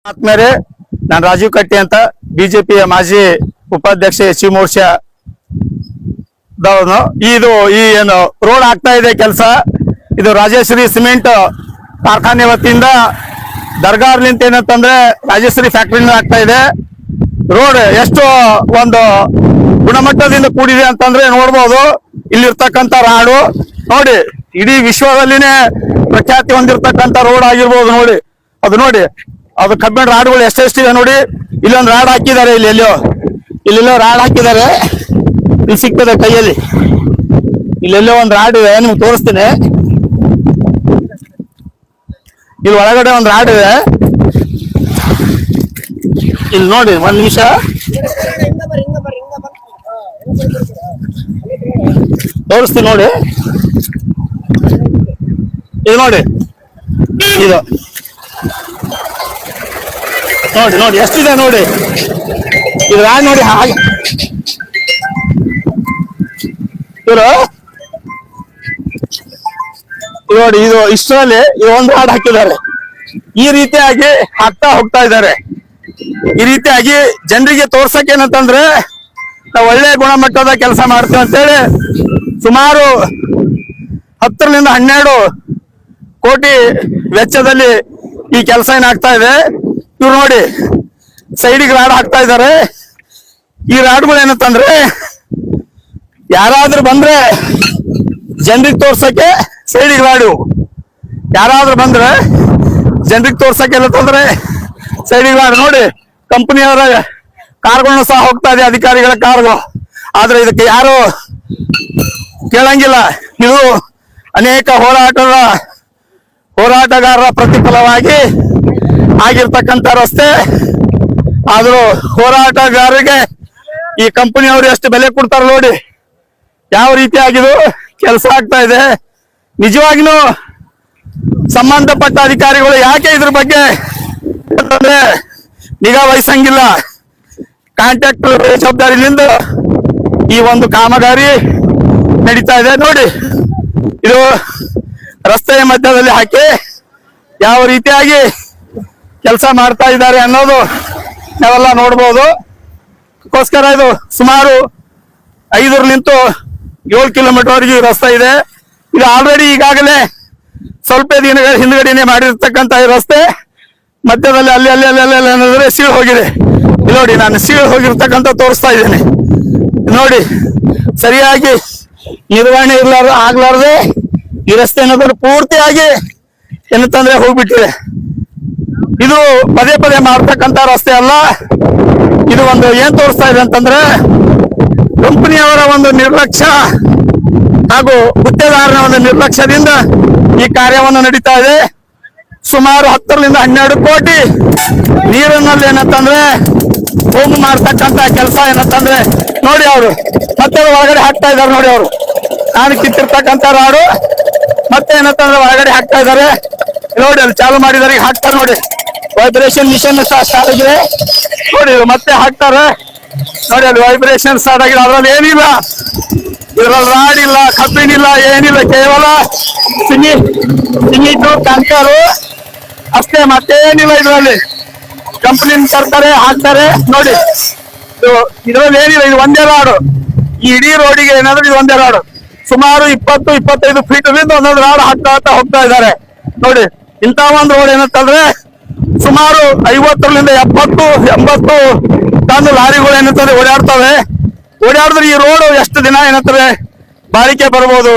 ಆತ್ಮೇಲೆ ನಾನು ರಾಜೀವ್ ಕಟ್ಟಿ ಅಂತ ಬಿಜೆಪಿಯ ಮಾಜಿ ಉಪಾಧ್ಯಕ್ಷ ಸಿ ಮೋರ್ಚಾ ಇದು ಈ ಏನು ರೋಡ್ ಆಗ್ತಾ ಇದೆ ಕೆಲಸ. ಇದು ರಾಜೇಶ್ವರಿ ಸಿಮೆಂಟ್ ಕಾರ್ಖಾನೆ ವತಿಯಿಂದ ದರ್ಗಾರ್ಲಿಂತ ಏನಂತಂದ್ರೆ ರಾಜೇಶ್ವರಿ ಫ್ಯಾಕ್ಟರಿಯಿಂದ ಆಗ್ತಾ ಇದೆ. ರೋಡ್ ಎಷ್ಟು ಒಂದು ಗುಣಮಟ್ಟದಿಂದ ಕೂಡಿದೆ ಅಂತಂದ್ರೆ ನೋಡ್ಬೋದು. ಇಲ್ಲಿರ್ತಕ್ಕಂಥ ರಾಡು ನೋಡಿ, ಇಡೀ ವಿಶ್ವದಲ್ಲಿನೇ ಪ್ರಖ್ಯಾತಿ ಹೊಂದಿರತಕ್ಕಂಥ ರೋಡ್ ಆಗಿರ್ಬೋದು. ನೋಡಿ ಅದು ನೋಡಿ, ಅದು ಕಬ್ಬಿಣ ರಾಡ್ಗಳು ಎಷ್ಟೆಷ್ಟಿದೆ ನೋಡಿ. ಇಲ್ಲೊಂದು ರಾಡ್ ಹಾಕಿದ್ದಾರೆ, ಇಲ್ಲೆಲ್ಲೋ ರಾಡ್ ಹಾಕಿದ್ದಾರೆ. ಇಲ್ಲಿ ಸಿಗ್ತದೆ ಕೈಯಲ್ಲಿ, ಇಲ್ಲೆಲ್ಲೋ ಒಂದು ರಾಡ್ ಇದೆ, ನಿಮ್ಗೆ ತೋರಿಸ್ತೀನಿ. ಇಲ್ಲಿ ಒಳಗಡೆ ಒಂದು ರಾಡ್ ಇದೆ, ಇಲ್ಲಿ ನೋಡಿ. ಒಂದ್ ನಿಮಿಷ ತೋರಿಸ್ತೀನಿ ನೋಡಿ. ಇದು ನೋಡಿ, ಇದು ನೋಡಿ ನೋಡಿ ಎಷ್ಟಿದೆ ನೋಡಿ. ಇದು ರಾಡ್ ನೋಡಿ, ಹಾಗೆ ಇವರು ನೋಡಿ, ಇದು ಇಷ್ಟರಲ್ಲಿ ಒಂದು ರಾಡ್ ಹಾಕಿದ್ದಾರೆ. ಈ ರೀತಿಯಾಗಿ ಹಾಕ್ತಾ ಹೋಗ್ತಾ ಇದ್ದಾರೆ. ಈ ರೀತಿಯಾಗಿ ಜನರಿಗೆ ತೋರ್ಸಕ್ ಏನಂತಂದ್ರೆ ನಾವು ಒಳ್ಳೆ ಗುಣಮಟ್ಟದ ಕೆಲಸ ಮಾಡ್ತೀವಿ ಅಂತೇಳಿ ಸುಮಾರು 10 ರಿಂದ 12 ಕೋಟಿ ವೆಚ್ಚದಲ್ಲಿ ಈ ಕೆಲಸ ಏನಾಗ್ತಾ ಇದೆ. ಇವ್ರು ನೋಡಿ ಸೈಡಿಗೆ ರಾಡ್ ಹಾಕ್ತಾ ಇದ್ದಾರೆ. ಈ ರಾಡ್ಗಳು ಏನಂತಂದ್ರೆ ಯಾರಾದ್ರೂ ಬಂದ್ರೆ ಜನರಿಗೆ ತೋರ್ಸಕ್ಕೆ ಸೈಡಿಗೆ ರಾಡು, ಯಾರಾದ್ರೂ ಬಂದ್ರೆ ಜನರಿಗೆ ತೋರ್ಸಕ್ಕೆ ಏನಂತಂದ್ರೆ ಸೈಡಿಗೆ ರಾಡು. ನೋಡಿ ಕಂಪನಿಯವರ ಕಾರ್ಗಳನ್ನು ಸಹ ಹೋಗ್ತಾ ಇದೆ, ಅಧಿಕಾರಿಗಳ ಕಾರ್ಗಳು. ಆದ್ರೆ ಇದಕ್ಕೆ ಯಾರು ಕೇಳಂಗಿಲ್ಲ. ಇದು ಅನೇಕ ಹೋರಾಟಗಾರರ ಪ್ರತಿಫಲವಾಗಿ ಆಗಿರ್ತಕ್ಕಂಥ ರಸ್ತೆ. ಆದ್ರೂ ಹೋರಾಟಗಾರರಿಗೆ ಈ ಕಂಪನಿಯವರು ಎಷ್ಟು ಬೆಲೆ ಕೊಡ್ತಾರೆ ನೋಡಿ, ಯಾವ ರೀತಿಯಾಗಿದು ಕೆಲಸ ಆಗ್ತಾ ಇದೆ. ನಿಜವಾಗಿನೂ ಸಂಬಂಧಪಟ್ಟ ಅಧಿಕಾರಿಗಳು ಯಾಕೆ ಇದ್ರ ಬಗ್ಗೆ ನಿಗಾ ವಹಿಸಂಗಿಲ್ಲ? ಕಾಂಟ್ರಾಕ್ಟರ್ ಜವಾಬ್ದಾರಿಯಿಂದ ಈ ಒಂದು ಕಾಮಗಾರಿ ನಡೀತಾ ಇದೆ. ನೋಡಿ, ಇದು ರಸ್ತೆಯ ಮಧ್ಯದಲ್ಲಿ ಹಾಕಿ ಯಾವ ರೀತಿಯಾಗಿ ಕೆಲಸ ಮಾಡ್ತಾ ಇದ್ದಾರೆ ಅನ್ನೋದು ನಾವೆಲ್ಲ ನೋಡ್ಬೋದು. ಅದಕ್ಕೋಸ್ಕರ ಇದು ಸುಮಾರು 5 ರಿಂದ 7 ಕಿಲೋಮೀಟರ್ ವರೆಗೆ ರಸ್ತೆ ಇದೆ. ಇದು ಆಲ್ರೆಡಿ ಈಗಾಗಲೇ ಸ್ವಲ್ಪ ದಿನಗಳ ಹಿಂದ್ಗಡೆನೆ ಮಾಡಿರ್ತಕ್ಕಂಥ ಈ ರಸ್ತೆ ಮಧ್ಯದಲ್ಲಿ ಅಲ್ಲಿ ಸೀಳು ಹೋಗಿದೆ. ನೋಡಿ, ನಾನು ಸೀಳು ಹೋಗಿರ್ತಕ್ಕಂಥ ತೋರಿಸ್ತಾ ಇದ್ದೇನೆ. ನೋಡಿ, ಸರಿಯಾಗಿ ನಿರ್ವಹಣೆ ಆಗ್ಲಾರ್ದೆ ಈ ರಸ್ತೆ ಏನಾದ್ರು ಪೂರ್ತಿಯಾಗಿ ಏನಂತಂದ್ರೆ ಹೋಗ್ಬಿಟ್ಟಿದೆ. ಇದು ಪದೇ ಪದೇ ಮಾಡ್ತಕ್ಕಂಥ ರಸ್ತೆ ಅಲ್ಲ. ಇದು ಒಂದು ಏನ್ ತೋರಿಸ್ತಾ ಇದೆ ಅಂತಂದ್ರೆ ಕಂಪನಿಯವರ ಒಂದು ನಿರ್ಲಕ್ಷ್ಯ ಹಾಗೂ ಗುತ್ತೇದಾರನ ಒಂದು ನಿರ್ಲಕ್ಷ್ಯದಿಂದ ಈ ಕಾರ್ಯವನ್ನು ನಡೀತಾ ಇದೆ. ಸುಮಾರು 10 ರಿಂದ 12 ಕೋಟಿ ನೀರಿನಲ್ಲಿ ಏನಂತಂದ್ರೆ ಹೋಮ್ ಮಾಡ್ತಕ್ಕಂಥ ಕೆಲಸ ಏನಂತಂದ್ರೆ ನೋಡಿ, ಅವರು ಮತ್ತೆ ಒಳಗಡೆ ಹಾಕ್ತಾ ಇದ್ದಾರೆ. ನೋಡಿ, ಅವರು ನಾನು ಕಿತ್ತಿರ್ತಕ್ಕಂಥ ರಾಡು ಮತ್ತೆ ಏನಂತಂದ್ರೆ ಒಳಗಡೆ ಹಾಕ್ತಾ ಇದ್ದಾರೆ. ನೋಡಿ, ಅಲ್ಲಿ ಚಾಲು ಮಾಡಿದಾರೆ, ಈಗ ಹಾಕ್ತಾರೆ ನೋಡಿ. ವೈಬ್ರೇಷನ್ ಮಿಷನ್ ಸ್ಟಾರ್ಟ್ ಆಗಿದೆ ನೋಡಿ, ಮತ್ತೆ ಹಾಕ್ತಾರೆ ನೋಡಿ. ಅಲ್ಲಿ ವೈಬ್ರೇಷನ್ ಸ್ಟಾರ್ಟ್ ಆಗಿದೆ. ಅದ್ರಲ್ಲಿ ಏನಿಲ್ಲ, ಇದ್ರಲ್ಲಿ ರಾಡ್ ಇಲ್ಲ, ಕಬ್ಬಿಣಿಲ್ಲ, ಏನಿಲ್ಲ, ಕೇವಲ ಸಿಮೆಂಟು ಟ್ಯಾಂಕರು ಅಷ್ಟೇ, ಮತ್ತೇನಿಲ್ಲ. ಇದರಲ್ಲಿ ಕಂಪನಿ ತರ್ತಾರೆ, ಹಾಕ್ತಾರೆ ನೋಡಿ. ಇದ್ರಲ್ಲಿ ಏನಿಲ್ಲ, ಇದು ಒಂದೇ ರಾಡು. ಈ ಇಡೀ ರೋಡಿಗೆ ಏನಾದ್ರು ಇದು ಒಂದೇ ರಾಡು. ಸುಮಾರು 20-25 ಫೀಟ್ ಒಂದೊಂದು ರಾಡ್ ಹಾಕ್ತಾ ಹೋಗ್ತಾ ಇದ್ದಾರೆ ನೋಡಿ. ಇಂಥ ಒಂದು ರೋಡ್ ಏನಂತಂದ್ರೆ ಸುಮಾರು 50 ರಿಂದ 70-80 ಟನ್ ಲಾರಿಗಳು ಏನಂತಂದ್ರೆ ಓಡಾಡಿದ್ರೆ ಈ ರೋಡ್ ಎಷ್ಟು ದಿನ ಏನಂತಾರೆ ಬಾಳಿಕೆ ಬರ್ಬೋದು.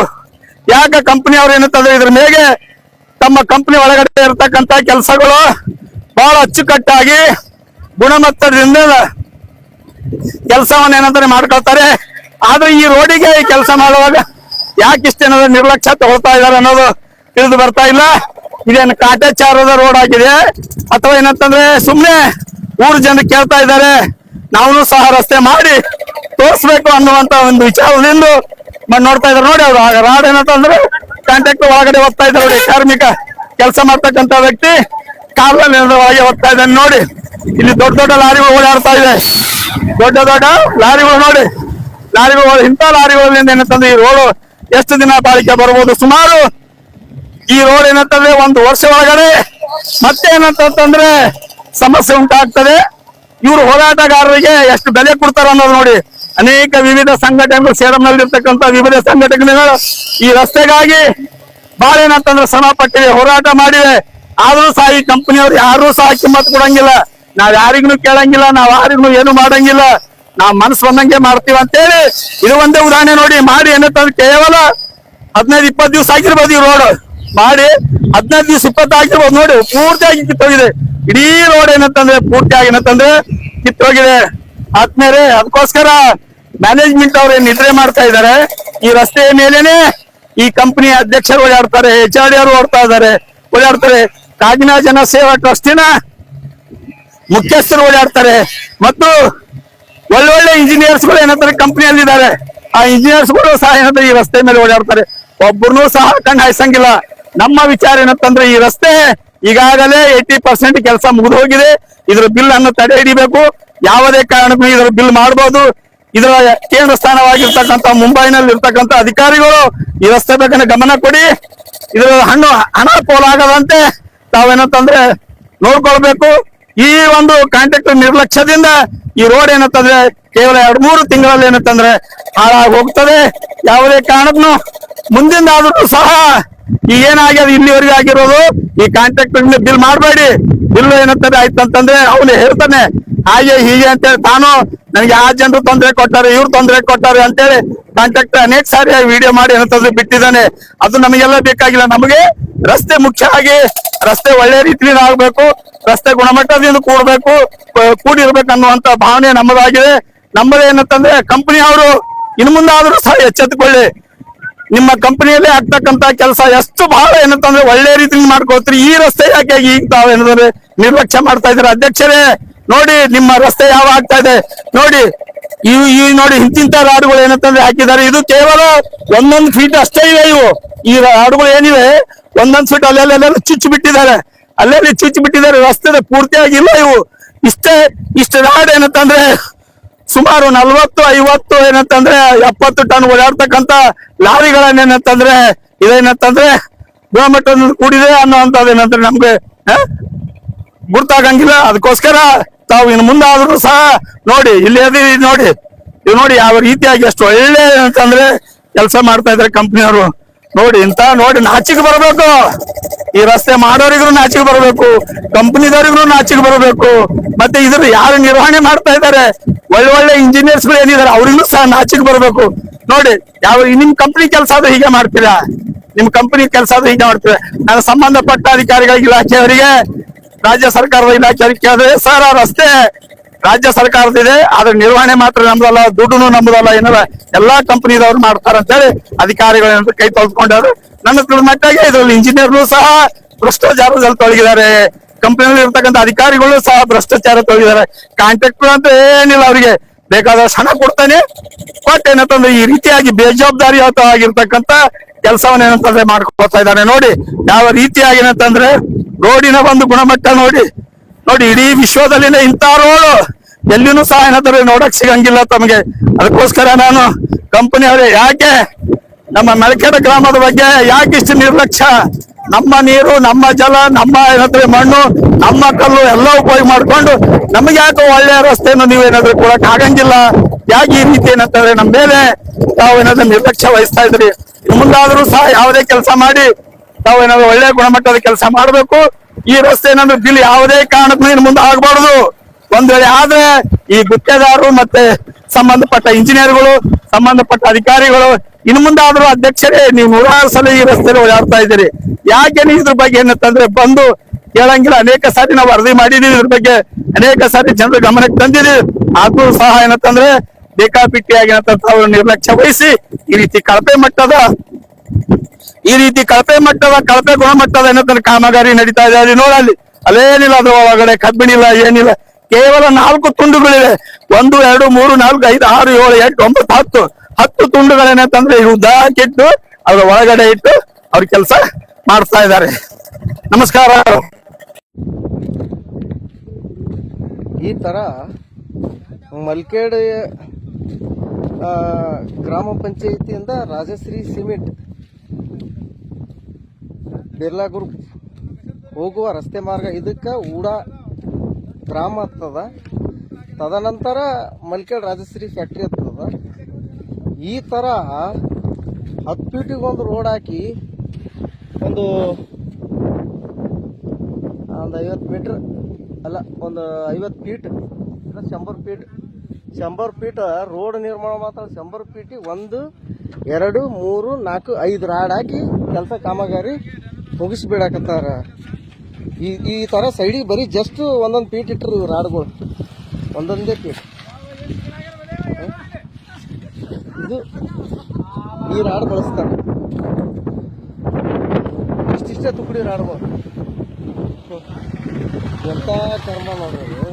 ಯಾಕೆ ಕಂಪನಿಯವ್ರು ಏನಂತಂದ್ರೆ ಇದ್ರ ಮೇಲೆ ತಮ್ಮ ಕಂಪನಿ ಒಳಗಡೆ ಇರತಕ್ಕಂತ ಕೆಲಸಗಳು ಬಹಳ ಅಚ್ಚುಕಟ್ಟಾಗಿ ಗುಣಮಟ್ಟದಿಂದ ಕೆಲಸವನ್ನ ಏನಂತಾರೆ ಮಾಡ್ಕೊಳ್ತಾರೆ. ಆದ್ರೆ ಈ ರೋಡಿಗೆ ಈ ಕೆಲಸ ಮಾಡುವಾಗ ಯಾಕೆ ಇಷ್ಟೇನಾದ್ರು ನಿರ್ಲಕ್ಷ್ಯ ತಗೊಳ್ತಾ ಇದಾರೆ ಅನ್ನೋದು ತಿಳಿದು ಬರ್ತಾ ಇಲ್ಲ. ಇದೇನು ಕಾಟಾಚಾರದ ರೋಡ್ ಆಗಿದೆ ಅಥವಾ ಏನಂತಂದ್ರೆ ಸುಮ್ನೆ ಊರು ಜನ ಕೇಳ್ತಾ ಇದ್ದಾರೆ, ನಾವು ಸಹ ರಸ್ತೆ ಮಾಡಿ ತೋರಿಸ್ಬೇಕು ಅನ್ನುವಂತ ಒಂದು ವಿಚಾರದಿಂದ ನೋಡ್ತಾ ಇದ್ದಾರೆ ನೋಡಿ. ಅವ್ರು ರಾಡ್ ಏನಂತಂದ್ರೆ ಕಾಂಟ್ರಾಕ್ಟರ್ ಒಳಗಡೆ ಹೋಗ್ತಾ ಇದ್ದಾರೆ ನೋಡಿ. ಕಾರ್ಮಿಕ ಕೆಲಸ ಮಾಡ್ತಕ್ಕಂತ ವ್ಯಕ್ತಿ ಕಾರಲ್ಲಿ ಒಳಗೆ ಹೋಗ್ತಾ ಇದ್ದಾನೆ ನೋಡಿ. ಇಲ್ಲಿ ದೊಡ್ಡ ಲಾರಿಗಳು ಓಡಾಡ್ತಾ ಇದೆ, ದೊಡ್ಡ ಲಾರಿಗಳು ನೋಡಿ. ಲಾರಿಗಳು, ಇಂಥ ಲಾರಿಗಳಿಂದ ಏನಂತಂದ್ರೆ ಈ ರೋಡ್ ಎಷ್ಟು ದಿನ ಬಾಳಿಕೆ ಬರ್ಬೋದು? ಸುಮಾರು ಈ ರೋಡ್ ಏನಂತಂದ್ರೆ 1 ವರ್ಷ ಒಳಗಡೆ ಮತ್ತೆ ಏನಂತಂದ್ರೆ ಸಮಸ್ಯೆ ಉಂಟಾಗ್ತದೆ. ಇವರು ಹೋರಾಟಗಾರರಿಗೆ ಎಷ್ಟು ಬೆಲೆ ಕೊಡ್ತಾರ ಅನ್ನೋದು ನೋಡಿ. ಅನೇಕ ವಿವಿಧ ಸಂಘಟನೆಗಳು, ಸೇಡಂನಲ್ಲಿರ್ತಕ್ಕಂಥ ವಿವಿಧ ಸಂಘಟನೆಗಳು ಈ ರಸ್ತೆಗಾಗಿ ಬಹಳ ಏನಂತಂದ್ರೆ ಶ್ರಮ ಪಟ್ಟಿವೆ, ಹೋರಾಟ ಮಾಡಿವೆ. ಆದ್ರೂ ಸಹ ಈ ಕಂಪನಿಯವ್ರು ಯಾರು ಸಹ ಕಿಮ್ಮತ್ ಕೊಡಂಗಿಲ್ಲ. ನಾವ್ ಯಾರಿಗೂ ಕೇಳಂಗಿಲ್ಲ, ನಾವ್ ಯಾರಿಗೂ ಏನು ಮಾಡಂಗಿಲ್ಲ, ನಾವ್ ಮನಸ್ಸು ಬಂದಂಗೆ ಮಾಡ್ತೀವಿ ಅಂತೇಳಿ ಇದು ಒಂದೇ ಉದಾಹರಣೆ ನೋಡಿ. ಮಾಡಿ ಏನಂತಂದ್ರೆ ಕೇವಲ 15-20 ದಿವಸ ಆಗಿರ್ಬೋದು ಈ ರೋಡ್ ಮಾಡಿ, 15-20 ಆಗಿರ್ಬೋದು ನೋಡಿ. ಪೂರ್ತಿಯಾಗಿ ಕಿತ್ತೋಗಿದೆ ಇಡೀ ರೋಡ್. ಏನಂತಂದ್ರೆ ಪೂರ್ತಿಯಾಗಿ ಏನಂತಂದ್ರೆ ಕಿತ್ತೋಗಿದೆ ಆದ್ಮೇಲೆ. ಅದಕ್ಕೋಸ್ಕರ ಮ್ಯಾನೇಜ್ಮೆಂಟ್ ಅವ್ರು ಏನ್ ನಿದ್ರೆ ಮಾಡ್ತಾ ಇದ್ದಾರೆ, ಈ ರಸ್ತೆಯ ಮೇಲೇನೆ ಈ ಕಂಪನಿ ಅಧ್ಯಕ್ಷರು ಓಡಾಡ್ತಾರೆ, HRD ಅವರು ಓಡಾಡ್ತಾರೆ, ಕಾಗಿನಾ ಜನ ಸೇವಾ ಟ್ರಸ್ಟಿನ ಮುಖ್ಯಸ್ಥರು ಓಡಾಡ್ತಾರೆ, ಮತ್ತು ಒಳ್ಳೊಳ್ಳೆ ಇಂಜಿನಿಯರ್ಸ್ಗಳು ಏನಂತಾರೆ ಕಂಪನಿಯಲ್ಲಿ ಇದ್ದಾರೆ. ಆ ಇಂಜಿನಿಯರ್ಸ್ಗಳು ಸಹ ಏನಂದ್ರೆ ಈ ರಸ್ತೆ ಮೇಲೆ ಓಡಾಡ್ತಾರೆ. ಒಬ್ಬರನ್ನೂ ಸಹ ಕಣ್ಣು ಹಾಯಿಸಂಗಿಲ್ಲ. ನಮ್ಮ ವಿಚಾರ ಏನಂತಂದ್ರೆ ಈ ರಸ್ತೆ ಈಗಾಗಲೇ 80% ಕೆಲಸ ಮುಗಿದು ಹೋಗಿದೆ. ಇದರ ಬಿಲ್ ಅನ್ನು ತಡೆ ಹಿಡಿಬೇಕು. ಯಾವುದೇ ಕಾರಣಕ್ಕೂ ಇದರ ಬಿಲ್ ಮಾಡಬಹುದು. ಇದರ ಕೇಂದ್ರ ಸ್ಥಾನವಾಗಿರ್ತಕ್ಕಂಥ ಮುಂಬೈನಲ್ಲಿ ಇರ್ತಕ್ಕಂಥ ಅಧಿಕಾರಿಗಳು ಈ ರಸ್ತೆ ಬಗ್ಗೆ ಗಮನ ಕೊಡಿ. ಇದರ ಹಣ ಪೋಲಾಗದಂತೆ ತಾವೇನಂತಂದ್ರೆ ನೋಡ್ಕೊಳ್ಬೇಕು. ಈ ಒಂದು ಕಾಂಟ್ರಾಕ್ಟರ್ ನಿರ್ಲಕ್ಷ್ಯದಿಂದ ಈ ರೋಡ್ ಏನಂತಂದ್ರೆ ಕೇವಲ 2-3 ತಿಂಗಳಲ್ಲಿ ಏನಂತಂದ್ರೆ ಹಾಳಾಗಿ ಹೋಗ್ತದೆ. ಯಾವುದೇ ಕಾರಣಕ್ಕೂ ಮುಂದಿಂದಾದ್ರೂ ಸಹ ಈಗ ಏನಾಗ್ಯದ ಇಲ್ಲಿವರೆಗೆ ಆಗಿರೋದು, ಈ ಕಾಂಟ್ರಾಕ್ಟರ್ ಬಿಲ್ ಮಾಡಬೇಡಿ. ಬಿಲ್ ಏನಂತಾರೆ ಆಯ್ತಂತಂದ್ರೆ ಅವನು ಹೇಳ್ತಾನೆ ಹಾಗೆ ಹೀಗೆ ಅಂತೇಳಿ, ತಾನು ನನಗೆ ಆ ಜನರು ತೊಂದರೆ ಕೊಟ್ಟಾರೆ, ಇವ್ರು ತೊಂದರೆ ಕೊಟ್ಟಾರೆ ಅಂತೇಳಿ ಕಾಂಟ್ರಾಕ್ಟರ್ ಅನೇಕ ಸಾರಿ ವಿಡಿಯೋ ಮಾಡಿ ಏನಂತಂದ್ರೆ ಬಿಟ್ಟಿದ್ದಾನೆ. ಅದು ನಮಗೆಲ್ಲ ಬೇಕಾಗಿಲ್ಲ. ನಮಗೆ ರಸ್ತೆ ಮುಖ್ಯ ಆಗಿ ರಸ್ತೆ ಒಳ್ಳೆ ರೀತಿಯಿಂದ ಆಗ್ಬೇಕು, ರಸ್ತೆ ಗುಣಮಟ್ಟದಿಂದ ಕೂಡಿರ್ಬೇಕು ಅನ್ನುವಂತ ಭಾವನೆ ನಮ್ಮದಾಗಿದೆ. ನಮ್ಮದೇನಂತಂದ್ರೆ ಕಂಪನಿ ಅವರು ಇನ್ನು ಮುಂದಾದ್ರೂ ಸಹ ಎಚ್ಚೆತ್ತುಕೊಳ್ಳಿ. ನಿಮ್ಮ ಕಂಪನಿಯಲ್ಲಿ ಆಗ್ತಕ್ಕಂತ ಕೆಲಸ ಎಷ್ಟು ಬಹಳ ಏನಂತಂದ್ರೆ ಒಳ್ಳೆ ರೀತಿಯಿಂದ ಮಾಡ್ಕೊಳ್ತೀರಿ. ಈ ರಸ್ತೆ ಯಾಕೆ ಈಗ ತಾವೇನಂದ್ರೆ ನಿರ್ಲಕ್ಷ್ಯ ಮಾಡ್ತಾ ಇದ್ದಾರೆ? ಅಧ್ಯಕ್ಷರೇ ನೋಡಿ, ನಿಮ್ಮ ರಸ್ತೆ ಯಾವ ಆಗ್ತಾ ಇದೆ ನೋಡಿ. ಈ ನೋಡಿ ಇಂತಿಂತ ರಾಡುಗಳು ಏನಂತಂದ್ರೆ ಹಾಕಿದ್ದಾರೆ. ಇದು ಕೇವಲ 1 ಫೀಟ್ ಅಷ್ಟೇ ಇವೆ. ಈ ರಾಡುಗಳು ಏನಿವೆ 1 ಫೀಟ್ ಅಲ್ಲೆಲ್ಲ ಚುಚ್ಚು ಬಿಟ್ಟಿದ್ದಾರೆ, ಅಲ್ಲೆಲ್ಲಿ ಚುಚ್ಚು ಬಿಟ್ಟಿದ್ದಾರೆ. ರಸ್ತೆ ಪೂರ್ತಿಯಾಗಿಲ್ಲ. ಇಷ್ಟು ರಾಡ್ ಏನಂತಂದ್ರೆ ಸುಮಾರು 40-50 ಏನಂತಂದ್ರೆ 70 ಟನ್ ಓಡಾಡ್ತಕ್ಕಂತ ಲಾರಿಗಳನ್ನೇನಂತಂದ್ರೆ ಇದೇನಂತಂದ್ರೆ ಗುಣಮಟ್ಟದಿಂದ ಕೂಡಿದೆ ಅನ್ನೋಂಥದ್ದು ಏನಂದ್ರೆ ನಮ್ಗೆ ಗುರ್ತಾಗಂಗಿಲ್ಲ. ಅದಕ್ಕೋಸ್ಕರ ತಾವು ಇನ್ನು ಮುಂದಾದ್ರೂ ಸಹ ನೋಡಿ, ಇಲ್ಲಿ ನೋಡಿ, ಇದು ನೋಡಿ ಯಾವ ರೀತಿಯಾಗಿ ಎಷ್ಟು ಒಳ್ಳೆ ಅಂತಂದ್ರೆ ಕೆಲಸ ಮಾಡ್ತಾ ಇದ್ದಾರೆ ಕಂಪ್ನಿಯವರು. ನೋಡಿ ನೋಡಿ ನಾಚಿಕೆ ಬರಬೇಕು. ಈ ರಸ್ತೆ ಮಾಡೋರಿಗೂ ನಾಚಿಕೆ ಬರಬೇಕು, ಕಂಪನಿದವರಿಗೂ ನಾಚಿಕೆ ಬರಬೇಕು. ಮತ್ತೆ ಇದ್ರ ಯಾರು ನಿರ್ವಹಣೆ ಮಾಡ್ತಾ ಇದ್ದಾರೆ, ಒಳ್ಳೆ ಇಂಜಿನಿಯರ್ಸ್ಗಳು ಏನಿದ್ದಾರೆ ಅವ್ರಿಗೂ ಸಹ ನಾಚಿಕೆ ಬರಬೇಕು. ನೋಡಿ ನಿಮ್ ಕಂಪನಿ ಕೆಲಸ ಆದ್ರೆ ಹೀಗೆ ಮಾಡ್ತೀರಾ? ನಿಮ್ ಕಂಪನಿ ಕೆಲಸ ಆದ್ರೆ ಹೀಗೆ ಮಾಡ್ತೀರಾ? ನಾನು ಸಂಬಂಧಪಟ್ಟ ಅಧಿಕಾರಿಗಳ ಇಲಾಖೆಯವರಿಗೆ, ರಾಜ್ಯ ಸರ್ಕಾರದ ಇಲಾಖೆಯವರಿಗೆ ಕೇಳಿದ್ರೆ, ಸರ್ ಆ ರಸ್ತೆ ರಾಜ್ಯ ಸರ್ಕಾರದಿದೆ, ಆದ್ರೆ ನಿರ್ವಹಣೆ ಮಾತ್ರ ನಮ್ದಲ್ಲ, ದುಡ್ಡು ನಮ್ದಲ್ಲ, ಏನಾರ ಎಲ್ಲಾ ಕಂಪನಿದವ್ರು ಮಾಡ್ತಾರೆ ಅಂತೇಳಿ ಅಧಿಕಾರಿಗಳು ಕೈ ತೊಳ್ಕೊಂಡವ್ರು. ನನ್ನ ತಿಳಿದ ಮಟ್ಟಿಗೆ ಇದ್ರಲ್ಲಿ ಇಂಜಿನಿಯರ್ಗಳು ಸಹ ಭ್ರಷ್ಟಾಚಾರದಲ್ಲಿ ತೊಡಗಿದ್ದಾರೆ, ಕಂಪನಿಯಲ್ಲಿ ಇರ್ತಕ್ಕಂಥ ಅಧಿಕಾರಿಗಳು ಸಹ ಭ್ರಷ್ಟಾಚಾರ ತೊಡಗಿದ್ದಾರೆ. ಕಾಂಟ್ರಾಕ್ಟರ್ ಅಂತ ಏನಿಲ್ಲ, ಅವರಿಗೆ ಬೇಕಾದಷ್ಟು ಹಣ ಕೊಡ್ತಾನೆ, ಏನಂತಂದ್ರೆ ಈ ರೀತಿಯಾಗಿ ಬೇಜವಾಬ್ದಾರಿಯುತವಾಗಿರ್ತಕ್ಕಂಥ ಕೆಲಸವನ್ನ ಏನಂತಂದ್ರೆ ಮಾಡ್ಕೊಳ್ತಾ ಇದ್ದಾರೆ. ನೋಡಿ ಯಾವ ರೀತಿಯಾಗಿ ಏನಂತಂದ್ರೆ ರೋಡಿನ ಒಂದು ಗುಣಮಟ್ಟ ನೋಡಿ. ಇಡೀ ವಿಶ್ವದಲ್ಲಿನ ಇಂಥ ರೋಡ್ ಎಲ್ಲಿನೂ ಸಹ ಏನಂತಾರೆ ನೋಡಕ್ ಸಿಗಂಗಿಲ್ಲ ತಮಗೆ. ಅದಕ್ಕೋಸ್ಕರ ನಾನು ಕಂಪನಿಯವರೇ, ಯಾಕೆ ನಮ್ಮ ಮೆಳಕೇಡ ಗ್ರಾಮದ ಬಗ್ಗೆ ಯಾಕೆ ಇಷ್ಟು ನಿರ್ಲಕ್ಷ್ಯ? ನಮ್ಮ ನೀರು, ನಮ್ಮ ಜಲ, ನಮ್ಮ ಏನಂದ್ರೆ ಮಣ್ಣು, ನಮ್ಮ ಕಲ್ಲು ಎಲ್ಲ ಉಪಯೋಗ ಮಾಡ್ಕೊಂಡು ನಮಗೆ ಯಾಕೆ ಒಳ್ಳೆಯ ರಸ್ತೆಯನ್ನು ನೀವೇನಾದ್ರೂ ಕೊಡಕ್ ಆಗಂಗಿಲ್ಲ? ಯಾಕೆ ಈ ರೀತಿ ಏನಂತಂದ್ರೆ ನಮ್ಮ ಮೇಲೆ ತಾವು ಏನಾದ್ರೂ ನಿರ್ಲಕ್ಷ್ಯ ವಹಿಸ್ತಾ ಇದ್ರಿ? ಮುಂದಾದ್ರೂ ಸಹ ಯಾವುದೇ ಕೆಲಸ ಮಾಡಿ ತಾವು ಏನಾದ್ರು ಒಳ್ಳೆ ಗುಣಮಟ್ಟದ ಕೆಲಸ ಮಾಡಬೇಕು. ಈ ರಸ್ತೆ ಏನಾದ್ರು ಬಿಲ್ ಯಾವುದೇ ಕಾರಣಕ್ಕೂ ಇನ್ನು ಮುಂದೆ ಆಗಬಾರ್ದು. ಒಂದ್ ವೇಳೆ ಆದ್ರೆ ಈ ಗುತ್ತೇದಾರರು ಮತ್ತೆ ಸಂಬಂಧಪಟ್ಟ ಇಂಜಿನಿಯರ್ಗಳು, ಸಂಬಂಧಪಟ್ಟ ಅಧಿಕಾರಿಗಳು ಇನ್ನು ಮುಂದಾದ್ರೂ ಅಧ್ಯಕ್ಷರೇ, ನೀವು 100 ಸಲ ಈ ರಸ್ತೆಯಲ್ಲಿ ಓಡಾಡ್ತಾ ಇದ್ದೀರಿ, ಯಾಕೆ ನೀವು ಇದ್ರ ಬಗ್ಗೆ ಏನಂತಂದ್ರೆ ಬಂದು ಕೇಳಂಗಿಲ್ಲ? ಅನೇಕ ಸಾರಿ ನಾವು ವರದಿ ಮಾಡಿದೀವಿ, ಇದ್ರ ಬಗ್ಗೆ ಅನೇಕ ಸಾರಿ ಜನರ ಗಮನಕ್ಕೆ ತಂದಿದ್ದೀವಿ. ಆದ್ರೂ ಸಹ ಏನಂತಂದ್ರೆ ಬೇಕಾಬಿಟ್ಟಿಯಾಗಿ ಏನಂತ ನಿರ್ಲಕ್ಷ್ಯ ವಹಿಸಿ ಈ ರೀತಿ ಕಳಪೆ ಕಳಪೆ ಗುಣಮಟ್ಟದ ಏನಂತ ಕಾಮಗಾರಿ ನಡೀತಾ ಇದೆ. ಅಲ್ಲಿ ನೋಡಲ್ಲಿ ಅಲ್ಲೇನಿಲ್ಲ, ಅದ್ರ ಒಳಗಡೆ ಕಬ್ಬಿಣಿಲ್ಲ, ಏನಿಲ್ಲ. ಕೇವಲ 4 ತುಂಡುಗಳಿವೆ. 1, 2, 3, 4, 5, 6, 7, 8, 9, 10 ತುಂಡುಗಳೇನಂತಂದ್ರೆ ಉದ್ದ ಹಾಕಿಟ್ಟು ಅದ್ರ ಒಳಗಡೆ ಇಟ್ಟು ಅವ್ರ ಕೆಲಸ ಮಾಡ್ತಾ ಇದ್ದಾರೆ. ನಮಸ್ಕಾರ. ಈ ತರ ಮಲ್ಕೇಡ್ ಗ್ರಾಮ ಪಂಚಾಯಿತಿಯಿಂದ ರಾಜಶ್ರೀ ಸಿಮೆಂಟ್ ಬಿರ್ಲಾ ಗ್ರೂಪ್ ಹೋಗುವ ರಸ್ತೆ ಮಾರ್ಗ, ಇದಕ್ಕೆ ಗ್ರಾಮ ಹತ್ತದ. ತದನಂತರ ಮಲ್ಕೇಡ್ ರಾಜಶ್ರೀ ಫ್ಯಾಕ್ಟ್ರಿ ಹತ್ತದ. ಈ ಥರ 10 ಫೀಟಿಗೆ ಒಂದು ರೋಡ್ ಹಾಕಿ ಒಂದು 50 ಮೀಟ್ರ್ ಅಲ್ಲ, ಒಂದು 50 ಫೀಟ್ ಇಲ್ಲ 100 ಫೀಟ್ ರೋಡ್ ನಿರ್ಮಾಣ ಮಾತ್ರ 100 ಫೀಟಿಗೆ 1 2 3 4 5 ರಾಡ್ ಹಾಕಿ ಕೆಲಸ ಕಾಮಗಾರಿ ಮುಗಿಸ್ಬಿಡಾಕತ್ತಾರ. ಈ ಥರ ಸೈಡಿಗೆ ಬರೀ ಜಸ್ಟ್ ಒಂದೊಂದು ಫೀಟ್ ಇಟ್ಟರು ಇವು ರಾಡ್ಗಳು, ಒಂದೊಂದೇ ಫೀಟ್. ಇದು ಈ ರಾಡ್ ಬಳಸ್ತಾರೆ, ಇಷ್ಟಿಷ್ಟೇ ತುಕಡಿ ರಾಡ್ಗಳು. ಎಂಥ ಕರ್ಮ ನೋಡ್ರಿ.